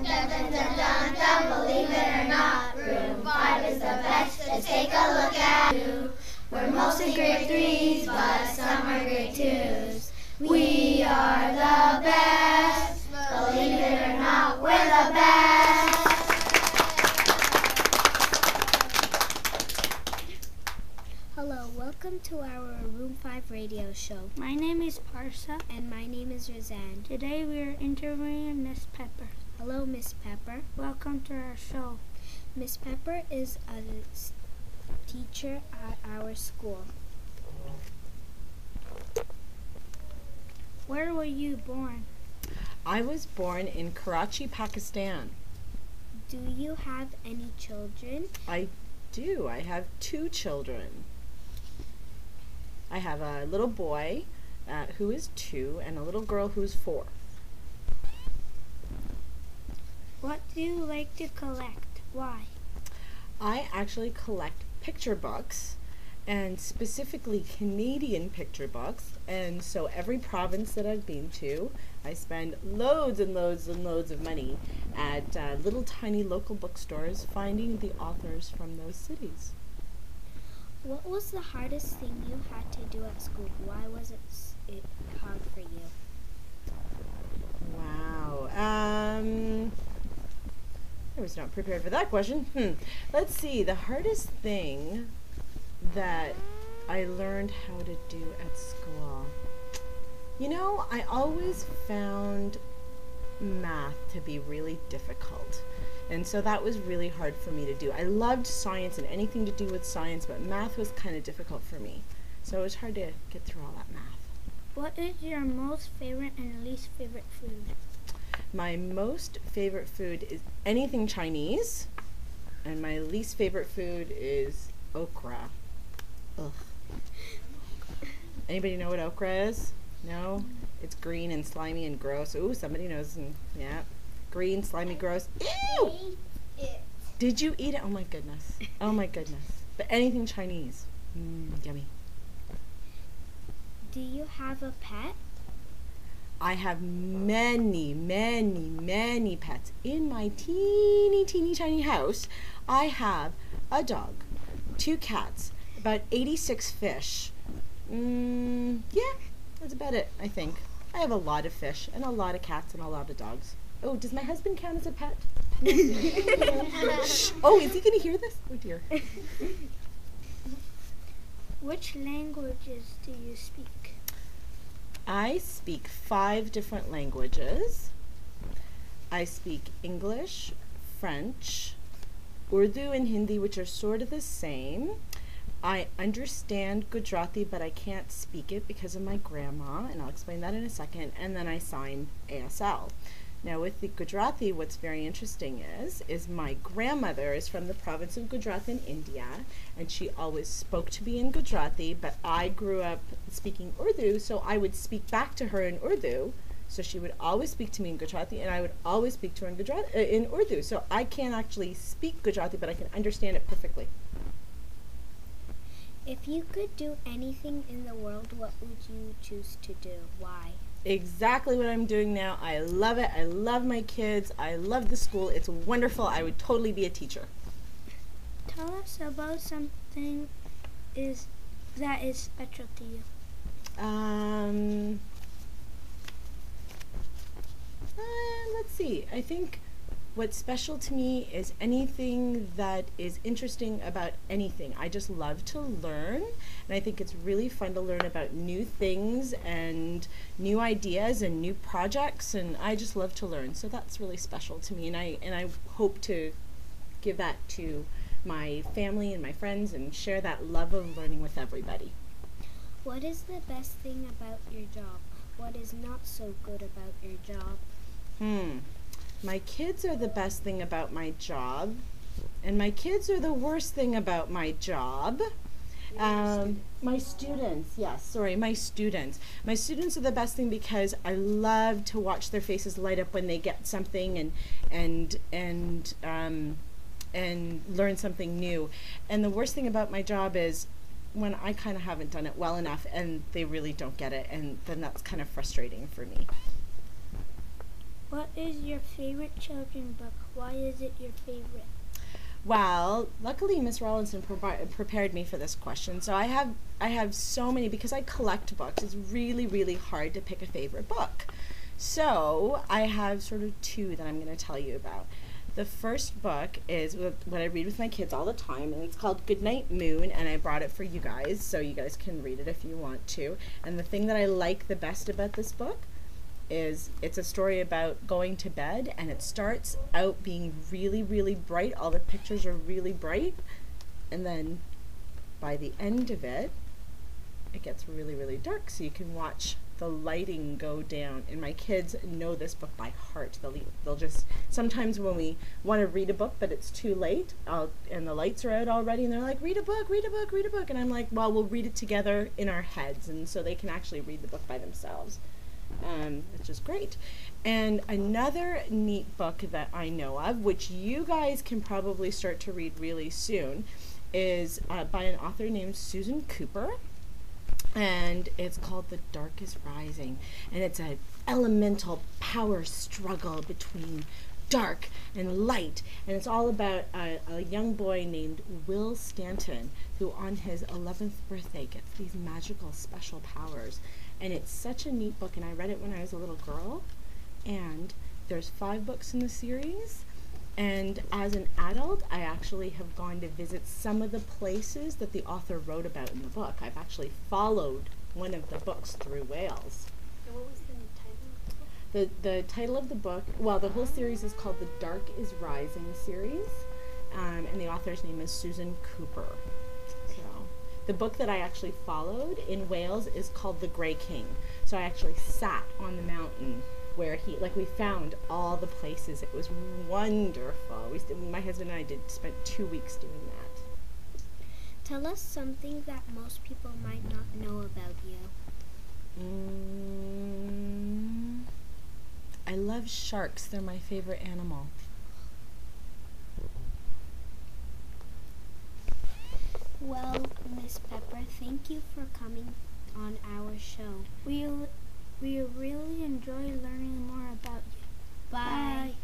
dun, dun, dun, dun, dun, believe it or not, room 5 is the best. Let's take a look at you. We're mostly grade 3s, but some are grade 2s. We are the best. Believe it or not, we're the best. Hello, welcome to our Room 5 radio show. My name is Parsa. And my name is Roseanne. Today we are interviewing Miss Pepper. Hello, Miss Pepper. Welcome to our show. Miss Pepper is a teacher at our school. Where were you born? I was born in Karachi, Pakistan. Do you have any children? I do. I have 2 children. I have a little boy who is 2 and a little girl who's 4. What do you like to collect? Why? I actually collect picture books, and specifically Canadian picture books. And so every province that I've been to, I spend loads and loads and loads of money at little tiny local bookstores finding the authors from those cities. What was the hardest thing you had to do at school? Why was it hard for you? Wow. I was not prepared for that question. Let's see. The hardest thing that I learned how to do at school. You know, I always found math to be really difficult. And so that was really hard for me to do. I loved science and anything to do with science, but math was kind of difficult for me. So it was hard to get through all that math. What is your most favorite and least favorite food? My most favorite food is anything Chinese, and my least favorite food is okra. Ugh. Anybody know what okra is? No? It's green and slimy and gross. Ooh, somebody knows. Yeah. Green, slimy, gross. Ew! Did you eat it? Oh my goodness. Oh my goodness. But anything Chinese. Yummy. Do you have a pet? I have many, many, many pets. In my teeny, teeny, tiny house, I have a dog, 2 cats, about 86 fish. Yeah, that's about it, I think. I have a lot of fish and a lot of cats and a lot of dogs. Oh, does my husband count as a pet? Shh. Oh, is he going to hear this? Oh, dear. Which languages do you speak? I speak 5 different languages. I speak English, French, Urdu, and Hindi, which are sort of the same. I understand Gujarati, but I can't speak it because of my grandma, and I'll explain that in a second. And then I sign ASL. Now with the Gujarati, what's very interesting is my grandmother is from the province of Gujarat in India, and she always spoke to me in Gujarati, but I grew up speaking Urdu, so I would speak back to her in Urdu. So she would always speak to me in Gujarati, and I would always speak to her in Urdu. So I can't actually speak Gujarati, but I can understand it perfectly. If you could do anything in the world, what would you choose to do? Why? Exactly what I'm doing now. I love it. I love my kids. I love the school. It's wonderful. I would totally be a teacher. Tell us about something that is special to you. Let's see. I think what's special to me is anything that is interesting about anything. I just love to learn, and I think it's really fun to learn about new things and new ideas and new projects, and I just love to learn. So that's really special to me, and I hope to give that to my family and my friends and share that love of learning with everybody. What is the best thing about your job? What is not so good about your job? My kids are the best thing about my job, and my kids are the worst thing about my job. My students, yes, sorry, my students. My students are the best thing because I love to watch their faces light up when they get something and learn something new. And the worst thing about my job is when I kind of haven't done it well enough and they really don't get it, and then that's kind of frustrating for me. What is your favorite children's book? Why is it your favorite? Well, luckily Miss Rollinson prepared me for this question. So I have so many, because I collect books. It's really, really hard to pick a favorite book. So I have sort of two that I'm going to tell you about. The first book is what I read with my kids all the time, and it's called Goodnight Moon, and I brought it for you guys so you guys can read it if you want to. And the thing that I like the best about this book is it's a story about going to bed, and it starts out being really, really bright. All the pictures are really bright, and then by the end of it, it gets really, really dark, so you can watch the lighting go down. And my kids know this book by heart. They'll just, sometimes when we want to read a book but it's too late, and the lights are out already, and they're like, read a book, read a book, read a book, and I'm like, well, we'll read it together in our heads, and so they can actually read the book by themselves. Which is great. And another neat book that I know of, which you guys can probably start to read really soon, is by an author named Susan Cooper, and it's called The Dark is Rising, and it's an elemental power struggle between dark and light, and it's all about a young boy named Will Stanton, who on his 11th birthday gets these magical special powers. And it's such a neat book, and I read it when I was a little girl, and there's 5 books in the series, and as an adult I actually have gone to visit some of the places that the author wrote about in the book. I've actually followed one of the books through Wales. And what was the title of the book? The title of the book, well, the whole series is called The Dark is Rising series, and the author's name is Susan Cooper. So the book that I actually followed in Wales is called The Grey King. So I actually sat on the mountain where we found all the places. It was wonderful. My husband and I spent 2 weeks doing that. Tell us something that most people might not know about you. I love sharks. They're my favorite animal. Well, Miss Pepper, thank you for coming on our show. We really enjoy learning more about you. Bye.